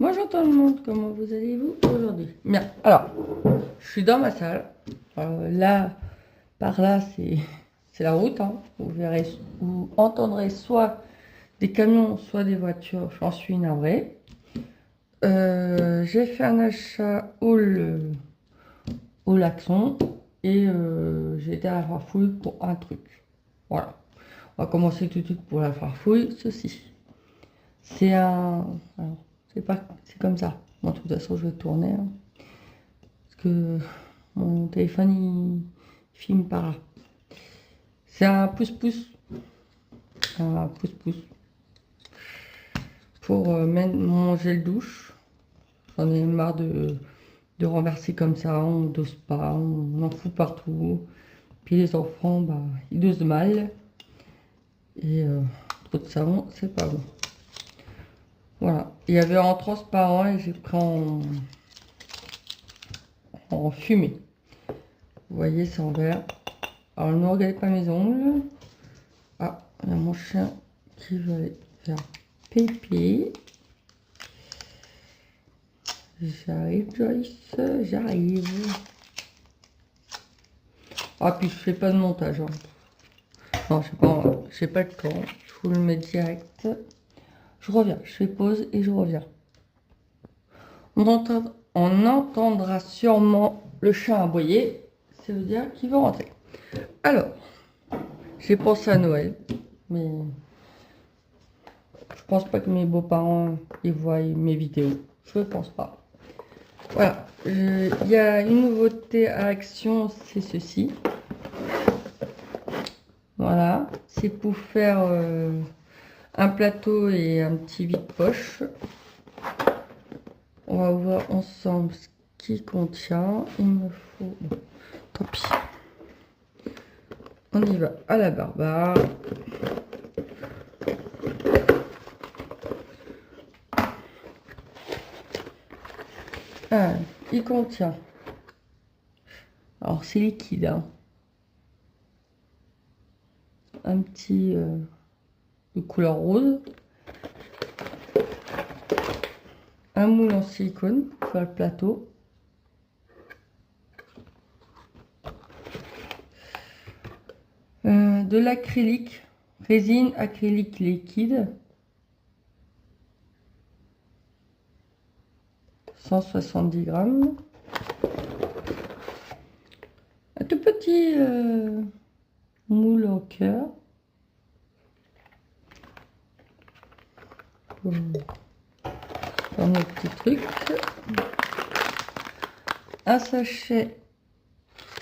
Bonjour tout le monde, comment vous allez-vous aujourd'hui? Bien, alors, je suis dans ma salle. Là, par là, c'est la route, hein. Vous entendrez soit des camions, soit des voitures, j'en suis navrée. J'ai fait un achat au Laxon et j'ai été à la farfouille pour un truc. Voilà, on va commencer tout de suite pour la farfouille. Ceci, c'est un... alors, c'est comme ça. Bon, de toute façon, je vais tourner, hein, parce que mon téléphone il filme par là. C'est un pouce-pouce. Un pouce-pouce. Pour mettre mon gel douche. J'en ai marre de renverser comme ça. On dose pas, on en fout partout. Puis les enfants, bah, ils dosent mal. Et trop de savon, c'est pas bon. Voilà. Il y avait en transparent et j'ai pris en fumée. Vous voyez, c'est en vert. Alors, ne regardez pas mes ongles. Ah, il y a mon chien qui va aller faire pipi. J'arrive, Joyce, j'arrive. Ah, puis je fais pas de montage, hein. Non, j'ai pas le temps. Je vous le mets direct. Je reviens, je fais pause et je reviens. On entendra sûrement le chat aboyer. Ça veut dire qu'il veut rentrer. Alors, j'ai pensé à Noël, mais je pense pas que mes beaux-parents ils voient mes vidéos. Je pense pas. Voilà, il y a une nouveauté à Action, c'est ceci. Voilà, c'est pour faire un plateau et un petit vide-poche. On va voir ensemble ce qu'il contient. Il me faut... Bon, tant pis. On y va à la barbare. Ah, il contient... Alors c'est liquide, hein. Un petit de couleur rose. Un moule en silicone pour faire le plateau. De l'acrylique, résine acrylique liquide. 170 grammes. Un tout petit moule en cœur. Dans nos petits trucs. Un sachet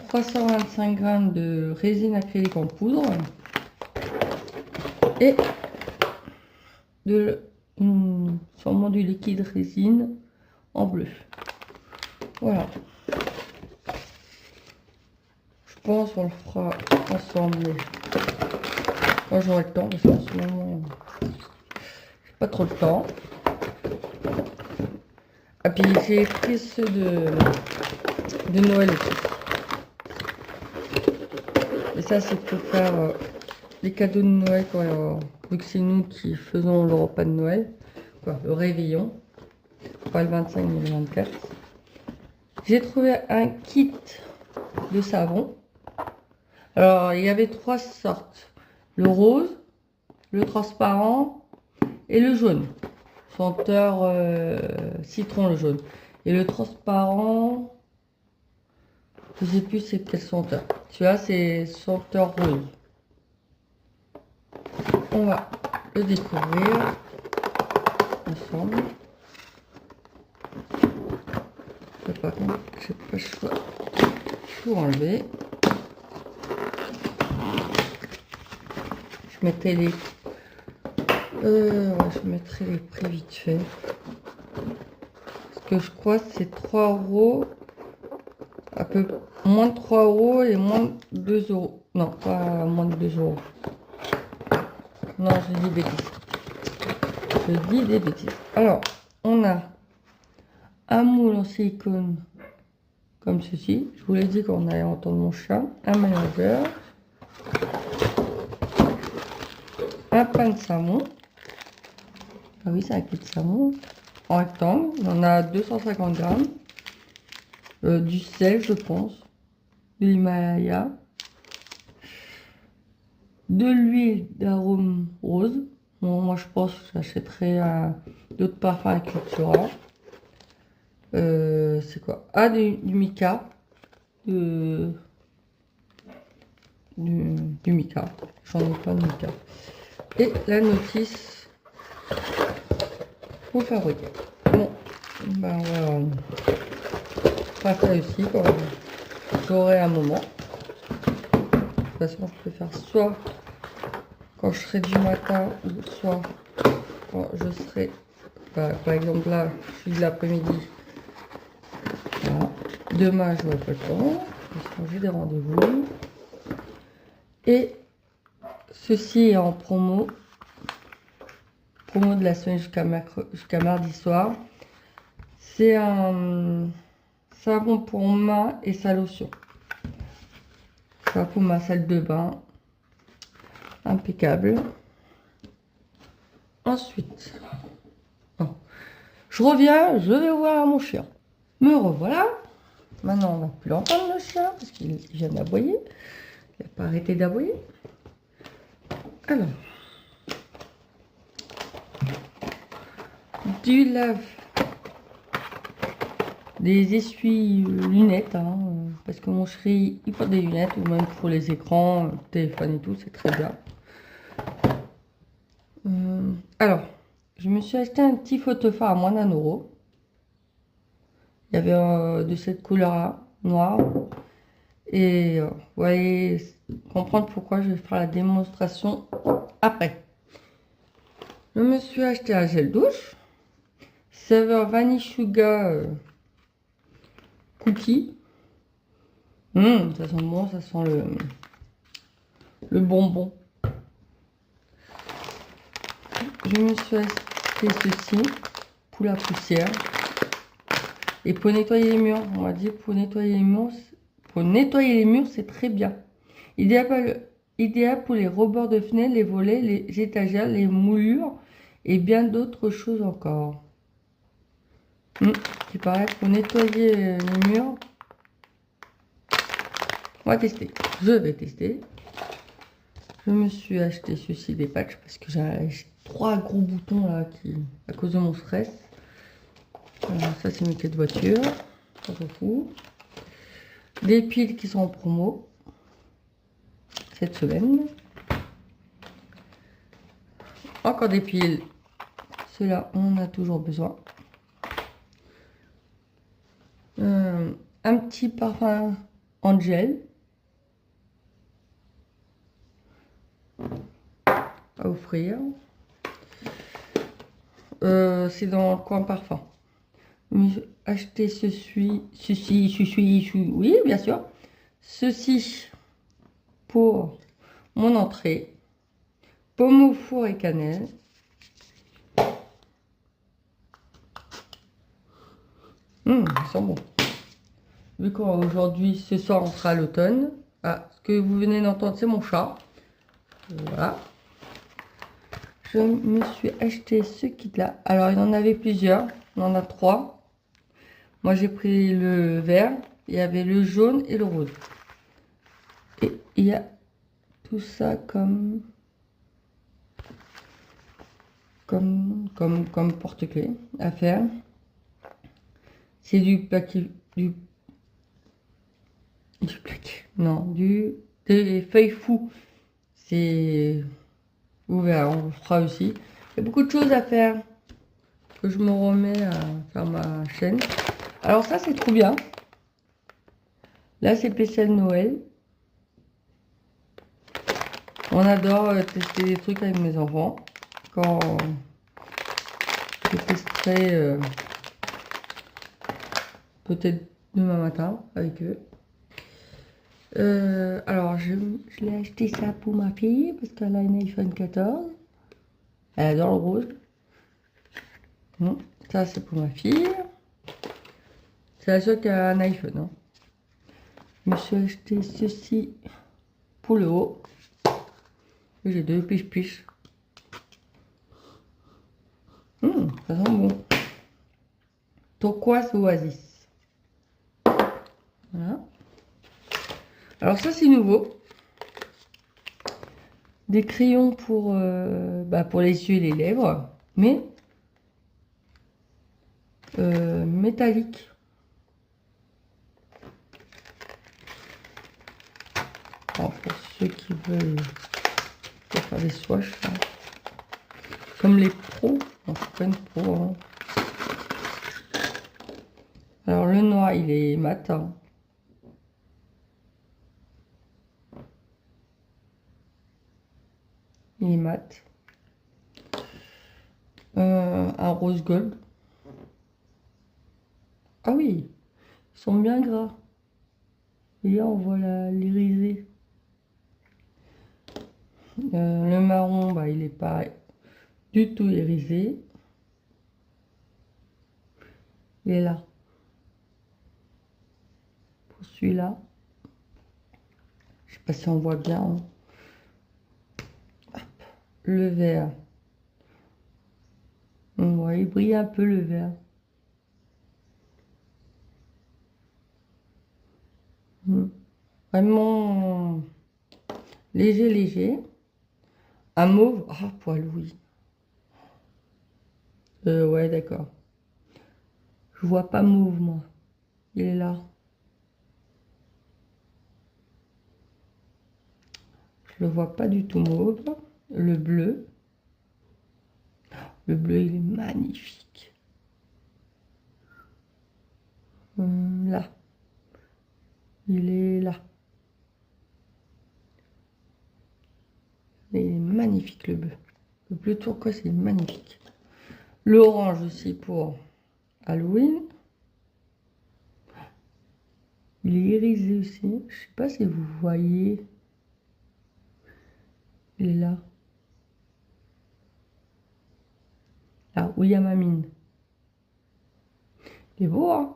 325 grammes de résine acrylique en poudre. Et sûrement du liquide résine en bleu. Voilà. Je pense qu'on le fera ensemble. Moi j'aurai le temps parce qu'en ce moment j'ai pas trop le temps. Ah puis j'ai pris ceux de Noël aussi. Et ça c'est pour faire les cadeaux de Noël quand, vu que c'est nous qui faisons le repas de Noël, quoi, le réveillon, pas le 25 mais le 24. J'ai trouvé un kit de savon. Alors il y avait 3 sortes, le rose, le transparent et le jaune, senteur citron le jaune. Et le transparent, je sais plus c'est quel senteur. Celui-là c'est senteur rose. On va le découvrir ensemble. Par contre, j'ai pas le choix. Il faut enlever. Je mettrai les prix vite fait. Parce que je crois que c'est 3 euros. Un peu moins de 3 euros et moins de 2 euros. Non, pas moins de 2 euros. Non, je dis des bêtises. Je dis des bêtises. Alors, on a un moule en silicone comme ceci. Je vous l'ai dit qu'on allait entendre mon chat. Un mélangeur. Un pain de savon. Ah oui, c'est un kit de savon. en rectangle. Il y en a 250 grammes. Du sel, je pense. De l'Himalaya. De l'huile d'arôme rose. Bon, moi, je pense que j'achèterai d'autres parfums à Cultura. C'est quoi? Ah, du mica. Du mica. J'en ai plein de mica. Et la notice pour fabriquer. Bon, ben on va faire ça aussi quand j'aurai un moment. De toute façon, je peux faire soit quand je serai du matin, ou soit quand je serai, par exemple là, je suis de l'après-midi. Voilà. Demain, je n'aurai pas le temps, parce que j'ai des rendez-vous. Et ceci est en promo. Promo de la semaine jusqu'à mardi soir. C'est un savon pour main et sa lotion. Ça pour ma salle de bain. Impeccable. Ensuite, bon, je reviens, je vais voir mon chien. Me revoilà. Maintenant, on va plus l'entendre le chien parce qu'il vient d'aboyer. Il n'a pas arrêté d'aboyer. Alors, du lave, des essuie-lunettes, hein, parce que mon chéri, il porte des lunettes, ou même pour les écrans, téléphone et tout, c'est très bien. Alors, je me suis acheté un petit photophare à moins d'1 €. Il y avait de cette couleur-là, noire. Et vous voyez, comprendre pourquoi je vais faire la démonstration après. Je me suis acheté un gel douche. Saveur Vanille Sugar Cookie. Ça sent bon, ça sent le bonbon. Je me suis acheté ceci pour la poussière. Et pour nettoyer les murs, on m'a dit pour nettoyer les murs, c'est très bien. Idéal pour les rebords de fenêtres, les volets, les étagères, les moulures et bien d'autres choses encore. Qui paraît pour nettoyer les murs. On va tester. Je vais tester. Je me suis acheté ceci des patchs parce que j'ai 3 gros boutons là à cause de mon stress. Ça c'est mes clés de voiture. Ça se fout. Des piles qui sont en promo cette semaine. Encore des piles. Ceux-là, on en a toujours besoin. Un petit parfum en gel à offrir. C'est dans le coin parfum. J'ai acheté ceci, oui, bien sûr. Ceci pour mon entrée. Pomme au four et cannelle. Ils sont bons. Vu qu'aujourd'hui, ce soir, on sera à l'automne. Ah, ce que vous venez d'entendre, c'est mon chat. Voilà. Je me suis acheté ce kit-là. Alors, il en avait plusieurs. Il en a 3. Moi, j'ai pris le vert. Il y avait le jaune et le rose. Et il y a tout ça comme porte-clés à faire. C'est du plaqué, des feuilles fous. C'est ouvert, on le fera aussi. Il y a beaucoup de choses à faire. Que je me remets à faire ma chaîne. Alors ça, c'est trop bien. Là, c'est spécial Noël. On adore tester des trucs avec mes enfants. Quand je testerai peut-être demain matin avec eux. Alors, je l'ai acheté ça pour ma fille parce qu'elle a une iPhone 14. Elle adore le rose. Ça, c'est pour ma fille. C'est la seule qui a un iPhone. Hein. Je me suis acheté ceci pour le haut. J'ai 2 piches-piches. Ça sent bon. Turquoise Oasis. Voilà. Alors ça c'est nouveau. Des crayons pour les yeux et les lèvres, mais métalliques. Alors, pour ceux qui veulent faire des swatchs, hein. Comme les pros, non, c'est pas une pro. Hein. Alors le noir il est mat. Hein. Il est mat. Un rose gold. Ah oui, ils sont bien gras. Et là on voit l'irisé. Le marron, bah, il est pas du tout irisé. Il est là. Pour celui-là. Je sais pas si on voit bien. Hein. Hop. Le vert. On voit, il brille un peu le vert. Vraiment léger, léger. Un mauve. Ah, poil, oui. Ouais, d'accord. Je vois pas mauve, moi. Il est là. Je le vois pas du tout mauve. Le bleu. Le bleu, il est magnifique. Là. Il est là. Il est magnifique, le bleu. Le bleu turquoise, c'est magnifique. L'orange aussi pour Halloween. Il est irisé aussi. Je sais pas si vous voyez. Il est là. Là où il y a ma mine. Il est beau, hein?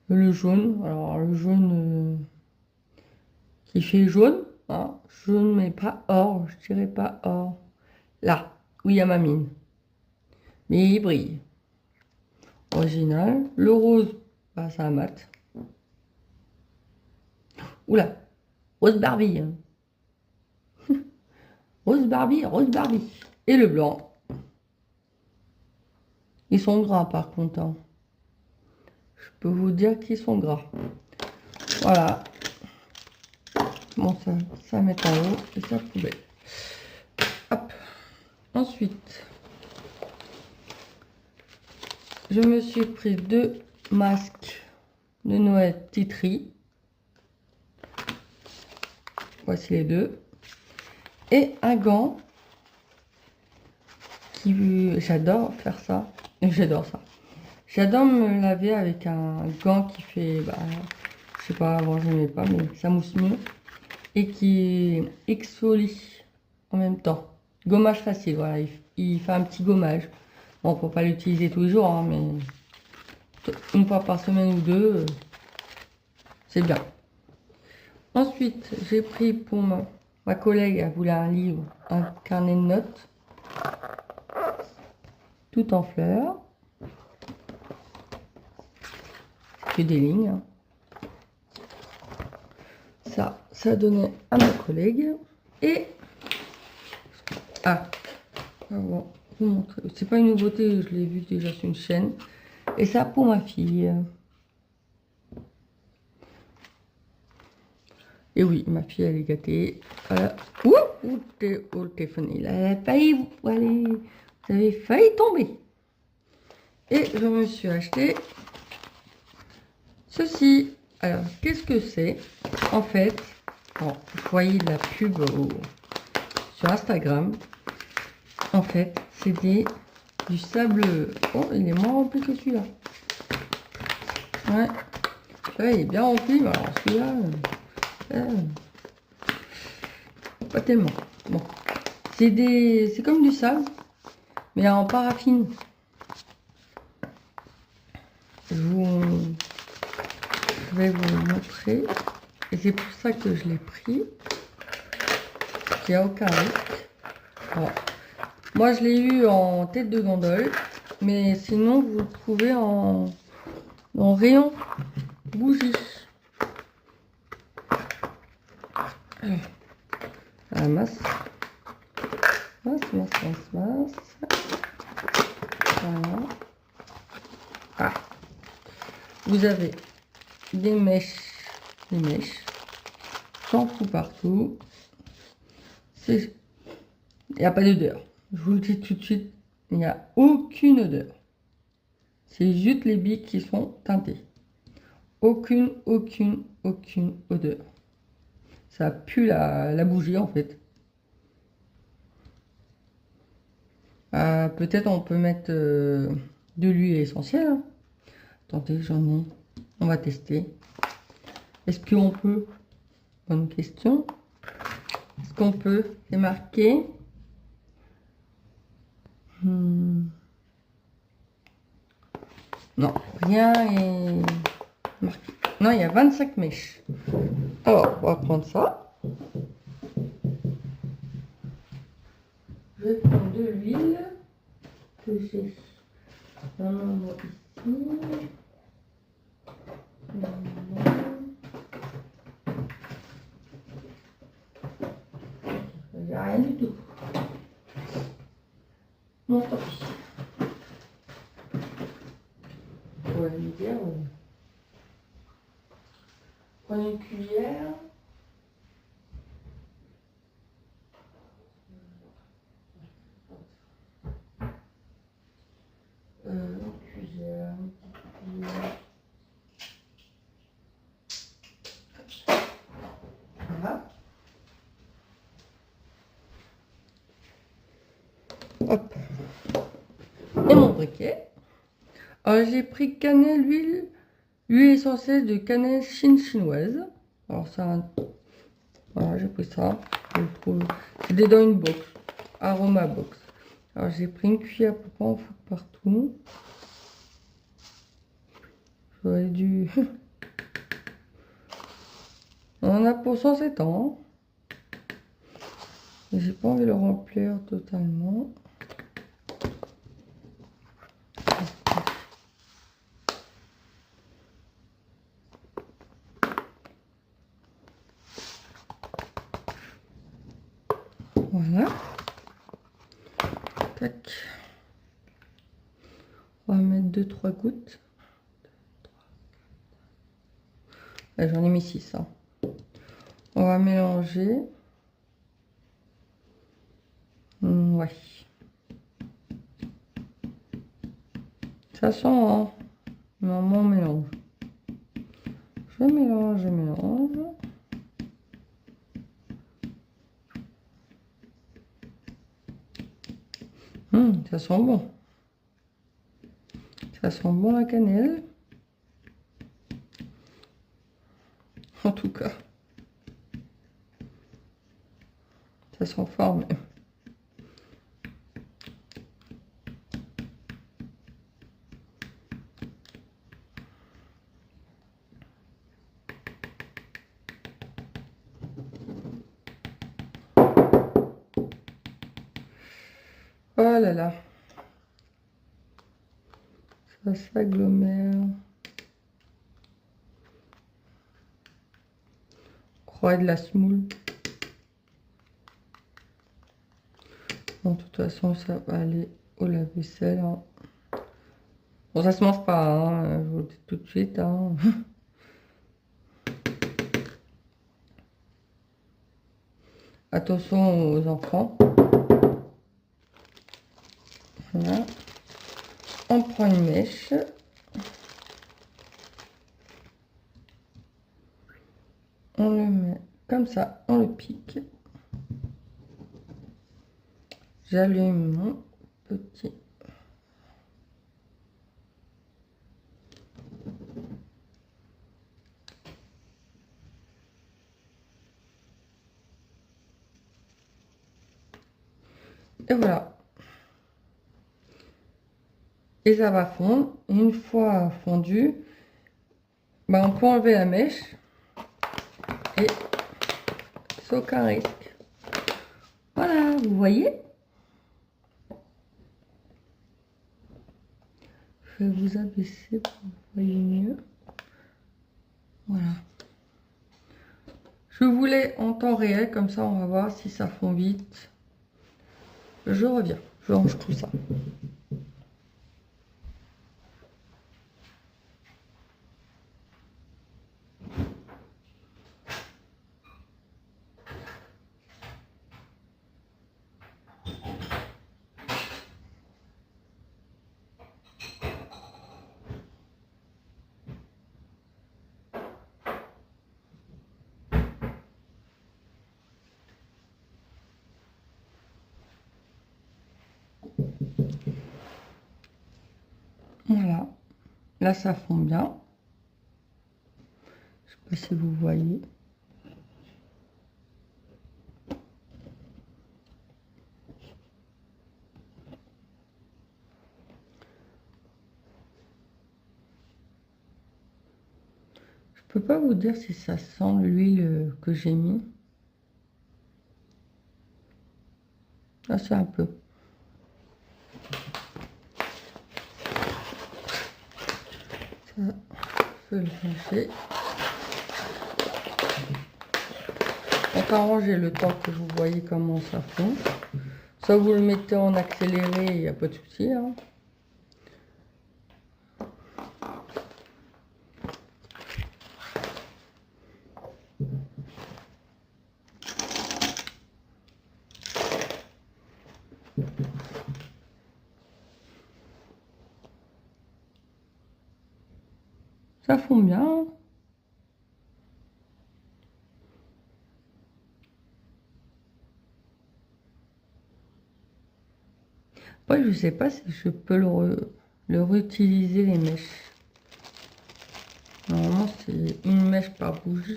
Le jaune. Alors, le jaune qui fait jaune. Hein? Jaune, mais pas or. Je dirais pas or. Là, où il y a ma mine. Mais il brille. Original. Le rose, bah, c'est un mat. Oula, rose Barbie. Hein. Rose Barbie, rose Barbie. Et le blanc. Ils sont gras par contre. Hein. Je peux vous dire qu'ils sont gras. Voilà. Bon, ça met en haut et ça poubelle. Hop. Ensuite, je me suis pris 2 masques de Noël Titri. Voici les 2. Et un gant. J'adore faire ça. J'adore ça. J'adore me laver avec un gant qui fait, je sais pas, avant je n'aimais pas, mais ça mousse mieux. Et qui exfolie en même temps. Gommage facile, voilà, il fait un petit gommage. Bon, faut pas l'utiliser tous les jours, hein, mais une fois par semaine ou deux, c'est bien. Ensuite, j'ai pris pour ma collègue, elle voulait un livre, un carnet de notes. Tout en fleurs. Que des lignes. Hein. Ça donnait à ma collègue. Et bon, vous montrer. C'est pas une nouveauté, je l'ai vu déjà sur une chaîne. Et ça pour ma fille. Et oui, ma fille elle est gâtée. Voilà. Ouh, le téléphone, il a failli, allez, vous avez failli tomber. Et je me suis acheté ceci. Alors, qu'est-ce que c'est? En fait, vous voyez la pub sur Instagram. En fait, c'est du sable. Oh, il est moins rempli que celui-là. Ouais. Celui-là, il est bien rempli, mais alors celui-là, pas tellement. Bon. C'est comme du sable, mais en paraffine. Je vais vous le montrer. Et c'est pour ça que je l'ai pris. Il n'y a aucun risque. Alors, moi, je l'ai eu en tête de gondole. Mais sinon, vous le trouvez en rayon bougie. Ah, masse. Masse, masse, masse, masse. Voilà. Ah. Vous avez des mèches. Des mèches. J'en fous partout. Il n'y a pas d'odeur. Je vous le dis tout de suite. Il n'y a aucune odeur. C'est juste les billes qui sont teintées. Aucune odeur. Ça pue la bougie en fait. Peut-être on peut mettre de l'huile essentielle. Hein. Attendez, j'en ai. On va tester. Est-ce qu'on peut? Bonne question. Est-ce qu'on peut? C'est marqué. Non, rien est marqué. Non, il y a 25 mèches. Alors, on va prendre ça. Je vais prendre de l'huile que j'ai normalement ici. Il n'y a rien du tout. Non, tant pis. Ouais, me dire. Prenez une cuillère. Une cuillère. Voilà. Hop. Et mon briquet. Alors j'ai pris cannelle, huile essentielle de cannelle chinoise. Alors ça, voilà, j'ai pris ça. Je le trouve. C'est dans une box, aroma box. Alors j'ai pris une cuillère pour pas en foutre partout. J'aurais dû. On en a pour 107 ans. J'ai pas envie de le remplir totalement. Voilà. Tac. On va mettre 2-3 gouttes. J'en ai mis 6. Hein. On va mélanger. Ouais. Ça sent, hein. Normalement, on mélange. Je mélange, je mélange. Ça sent bon. Ça sent bon la cannelle. En tout cas. Ça sent fort même. Oh là là. Ça s'agglomère. Croix de la semoule. Bon, de toute façon, ça va aller au lave-vaisselle. Hein. Bon, ça se mange pas, hein, je vous le dis tout de suite. Hein. Attention aux enfants. Voilà. On prend une mèche. On le met comme ça, on le pique. J'allume mon petit. Et voilà. Et ça va fondre. Et une fois fondu, on peut enlever la mèche. Et sans aucun risque. Voilà, vous voyez? Je vais vous abaisser pour que vous voyez mieux. Voilà. Je voulais en temps réel, comme ça on va voir si ça fond vite. Je reviens, je range tout ça. Voilà, là ça fond bien. Je sais pas si vous voyez. Je peux pas vous dire si ça sent l'huile que j'ai mis. Là c'est un peu. Ça, je vais le ranger. On va ranger le temps que vous voyez comment ça fond. Ça vous le mettez en accéléré, il n'y a pas de souci. Hein. Ça fond bien. Après, je sais pas si je peux le réutiliser les mèches. Normalement, c'est une mèche par bougie.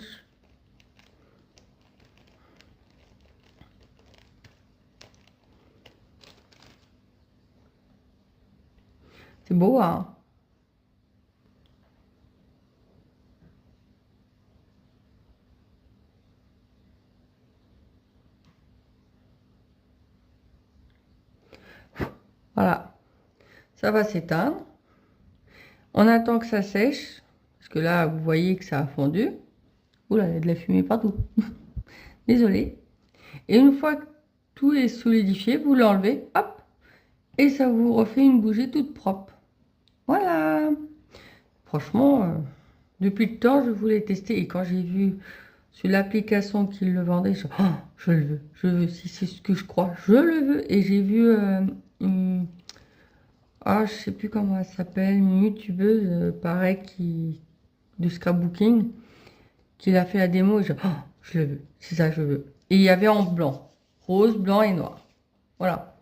C'est beau, hein? Voilà. Ça va s'éteindre. On attend que ça sèche. Parce que là, vous voyez que ça a fondu. Oula, il y a de la fumée partout. Désolée. Et une fois que tout est solidifié, vous l'enlevez. Hop. Et ça vous refait une bougie toute propre. Voilà. Franchement, depuis le temps, je voulais tester. Et quand j'ai vu sur l'application qu'ils le vendaient, oh, je le veux. Je veux. Si c'est ce que je crois, je le veux. Et j'ai vu je sais plus comment elle s'appelle, une youtubeuse, pareil, de scrapbooking, qui a fait la démo. Et je le veux. C'est ça que je veux. Et il y avait en blanc. Rose, blanc et noir. Voilà.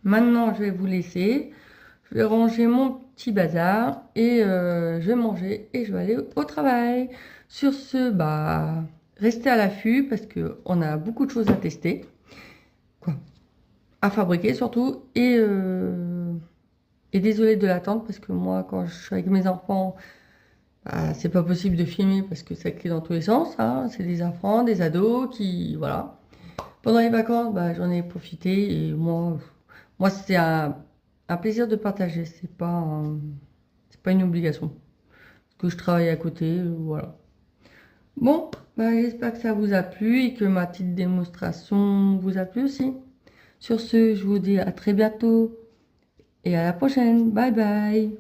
Maintenant, je vais vous laisser. Je vais ranger mon petit bazar et je vais manger et je vais aller au travail. Sur ce, bah, restez à l'affût parce qu'on a beaucoup de choses à tester. Quoi? À fabriquer surtout. Et désolé de l'attente parce que moi, quand je suis avec mes enfants, bah, c'est pas possible de filmer parce que ça crie dans tous les sens. Hein. C'est des enfants, des ados qui, voilà. Pendant les vacances, bah, j'en ai profité et moi c'est un plaisir de partager. C'est pas une obligation. Parce que je travaille à côté, voilà. Bon, bah, j'espère que ça vous a plu et que ma petite démonstration vous a plu aussi. Sur ce, je vous dis à très bientôt et à la prochaine. Bye bye.